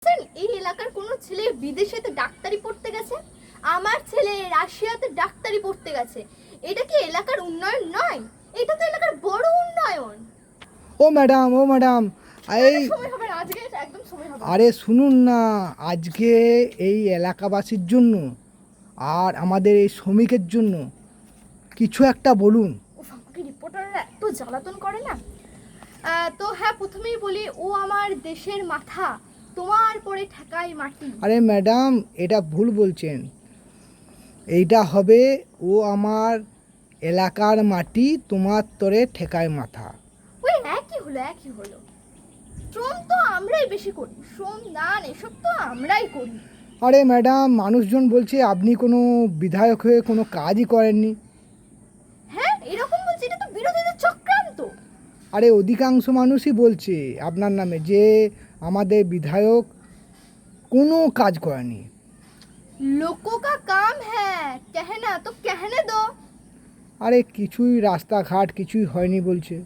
এই এলাকার কোনো ছেলে বিদেশেতে ডাক্তারি পড়তে গেছে, আমার ছেলে রাশিয়াতে ডাক্তারি পড়তে গেছে। এটা কি এলাকার উন্নয়ন নয়? এটা তো এলাকার বড় উন্নয়ন। ও ম্যাডাম এই সময় হবে না, আজকে একদম সময় হবে না। আরে শুনুন না, আজকে এই এলাকাবাসীর জন্য আর আমাদের এই শ্রমিকের জন্য কিছু একটা বলুন। ও আমাকে রিপোর্টাররা এত জ্বালাতন করে না। তো হ্যাঁ, প্রথমেই বলি, ও আমার দেশের মাথা, তোমার পরে ঠেকাই মাটি। আরে ম্যাডাম, এটা ভুল বলছেন। এইটা হবে ও আমার এলাকার মাটি, তোমার তরে ঠেকায় মাথা। ওই একই হলো। শ্রম তো আমরাই বেশি করি, শ্রম দান এসব তো আমরাই করি। আরে ম্যাডাম, মানুষজন বলছে আপনি কোনো বিধায়ক হয়ে কোনো কাজই করেননি। হ্যাঁ, এরকম বলছে, এটা তো বিরোধীদের চক্রান্ত। আরে অধিকাংশ মানুষই বলছে আপনার নামে যে আমাদের বিধায়ক কোনো কাজ করেনি। लोगों का काम है कहना, तो कहने दो। আরে কিছুই রাস্তাঘাট কিছুই হয়নি বলছে।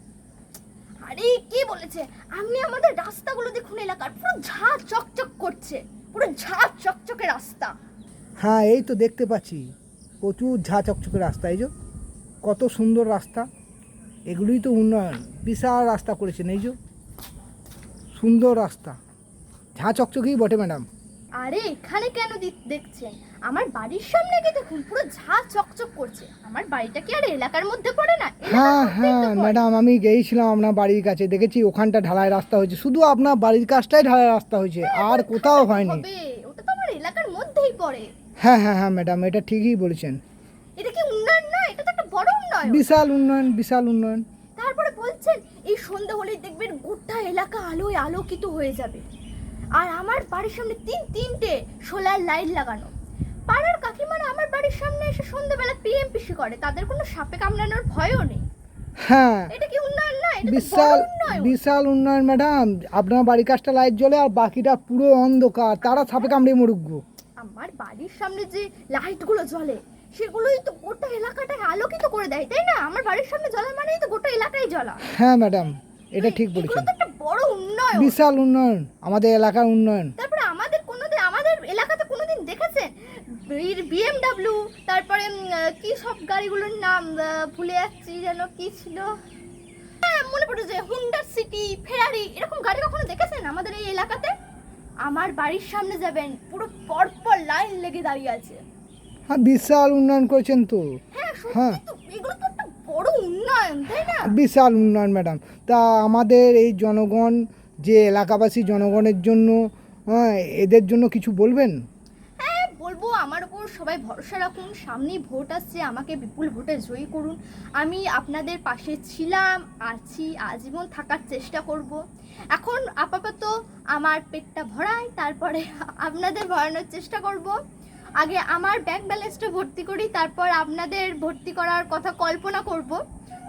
আরে কি বলেছে? আপনি আমাদের রাস্তাগুলো দেখুন, এলাকার পুরো ঝাঁ চকচক করছে, পুরো ঝাঁ চকচকে রাস্তা। হ্যাঁ, এই তো দেখতে পাচ্ছি প্রচুর ঝাঁ চকচকে রাস্তা। এই যে কত সুন্দর রাস্তা, এগুলোই তো উন্নয়ন। বিশাল রাস্তা করেছেন, এই যে সুন্দর রাস্তা, ঝাঁ চকচকেই বটে ম্যাডাম। আরে এখানে কেন দেখছেন? আমার বাড়ির সামনে গিয়ে দেখুন, পুরো ঝাঁ চকচক করছে। আমার বাড়িটা কি আর এলাকার মধ্যে পড়ে না? হ্যাঁ ম্যাডাম, আমি গিয়েছিলাম আপনার বাড়ির কাছে, দেখেছি ওখানটা ঢালাই রাস্তা হয়েছে। শুধু আপনার বাড়ির কাছটাই ঢালাই রাস্তা হয়েছে, আর কোথাও হয়নি। ওটা তো আমার এলাকার মধ্যেই পড়ে। হ্যাঁ ম্যাডাম, এটা ঠিকই বলেছেন। এটা কি উন্নয়ন না? এটা তো একটা বড় উন্নয়ন। বিশাল উন্নয়ন। তারপরে বলছেন এই সন্ধ্যা হলেই দেখবেন গোটা এলাকা আলোয় আলোকিত হয়ে যাবে। আর আমার বাড়ির সামনে তিনটে সোলার লাইট লাগানো। পাড়ার কাকিমারা আমার বাড়ির সামনে এসে সন্ধ্যাবেলা পিএমপিসি করে, তাদের কোনো সাপে কামড়ানোর ভয়ও নেই। হ্যাঁ, এটা কি উন্নয়ন না? এটা তো বড় উন্নয়ন। বিশাল উন্নয়ন ম্যাডাম। আপনার বাড়ির কাছটা লাইট জ্বলে আর বাকিটা পুরো অন্ধকার, তারা সাপে কামড়ে মরুক গো। আমার বাড়ির সামনে যে লাইটগুলো জ্বলে সেগুলোই তো গোটা এলাকাটাকে আলোকিত করে দেয়, তাই না? আমার বাড়ির সামনে জ্বলা মানেই তো গোটা এলাকায় জ্বলা। হ্যাঁ ম্যাডাম, এটা ঠিক বলেছেন। এগুলো তো একটা বড় উন্নয়ন, বিশাল উন্নয়ন, আমাদের এলাকার উন্নয়ন। তারপরে আমাদের এলাকাতে কোনোদিন দেখেছেন বিএমডব্লিউ, তারপরে কি সব গাড়িগুলোর নাম ভুলে যাচ্ছি, যেন কি ছিল, হ্যাঁ মনে পড়ে, যে হুন্ডা সিটি, ফেরারি, এরকম গাড়ি কখনো দেখেছেন আমাদের এই এলাকাতে? আমার বাড়ির সামনে যাবেন, পুরো পরপর লাইন লেগে দাঁড়িয়ে আছে। হ্যাঁ, বিশাল উন্নয়ন করেছেন তো। হ্যাঁ হ্যাঁ, সত্যি তো, এগুলো তো একটা বড় উন্নয়ন, তাই না? বিশাল উন্নয়ন ম্যাডাম। তা আমাদের এই জনগণ, যে এলাকাবাসী জনগণের জন্য, এদের জন্য কিছু বলবেন? হ্যাঁ বলবো, আমার উপর সবাই ভরসা রাখুন। সামনেই ভোট আসছে, আমাকে বিপুল ভোটে জয়ী করুন। আমি আপনাদের পাশে ছিলাম, আছি, আজীবন থাকার চেষ্টা করব। এখন আপাতত আমার পেটটা ভরাই, তারপরে আপনাদের ভরানোর চেষ্টা করব। আগে আমার ব্যাংক ব্যালেন্সটা ভর্তি করি, তারপর আপনাদের ভর্তি করার কথা কল্পনা করব।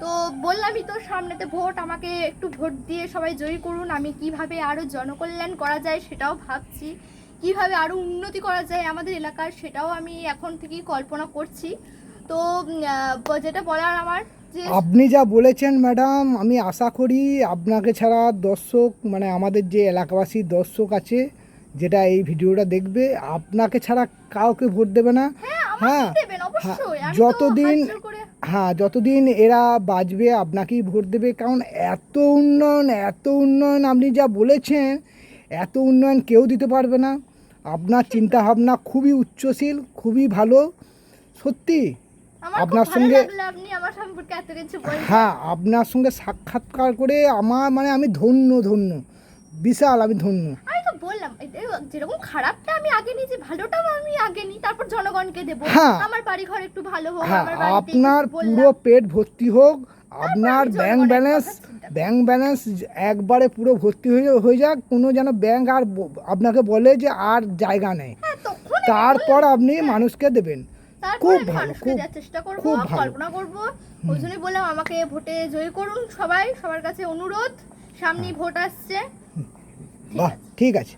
তো বললামই তো, সামনেতে ভোট, আমাকে একটু ভোট দিয়ে সবাই জয়ী করুন। আমি কিভাবে আরও জনকল্যাণ করা যায় সেটাও ভাবছি, কিভাবে আরও উন্নতি করা যায় আমাদের এলাকার, সেটাও আমি এখন থেকেই কল্পনা করছি। তো যেটা বলার আমার, যে আপনি যা বলেছেন ম্যাডাম, আমি আশা করি আপনাকে ছাড়া দর্শক, মানে আমাদের যে এলাকাবাসী দর্শক আছে, যেটা এই ভিডিওটা দেখবে, আপনাকে ছাড়া কাউকে ভোট দেবে না। হ্যাঁ, দেবেন অবশ্যই। আমি তো যতদিন হাত জোড় করে, যতদিন এরা বাঁচবে আপনাকেই ভোট দেবে। কারণ এত উন্নয়ন আপনি যা বলেছেন, এত উন্নয়ন কেউ দিতে পারবে না। আপনার চিন্তাভাবনা খুবই উচ্চশীল, খুবই ভালো, সত্যি। আমার খুব আপনার ভালো সঙ্গে, লাগলো আপনি আমার সম্পর্কে এত কিছু বলছেন। হ্যাঁ, আপনার সঙ্গে সাক্ষাৎকার করে আমার, মানে আমি ধন্য, বিশাল আমি ধন্য। আমি তো বললাম, যেরকম খারাপটা আমি আগে নিই, যে ভালোটাও আমি আগে নিই, তারপর জনগণকে দেবো। হ্যাঁ, আমার বাড়ি ঘর একটু ভালো হোক, হ্যাঁ, আমার বাড়িতে আপনার একটু পুরো বললাম। পেট ভর্তি হোক, আপনার আমি ব্যাংক জনগণের ব্যালেন্স কথা চিন্তা একবারে পুরো ভর্তি হয়ে যাক, কোনো যেন ব্যাংক আর আপনাকে বলে যে আর জায়গা নেই, হ্যাঁ, তখন তারপর আপনি মানুষকে দেবেন। খুব আমি ভালো, মানুষকে দেওয়ার চেষ্টা করব, খুব ভালো। কল্পনা করব। ওই জন্যই বললাম, আমাকে ভোটে জয়ী করুন সবাই, সবার কাছে অনুরোধ। সামনেই ভোট আসছে। বাহ, ঠিক আছে।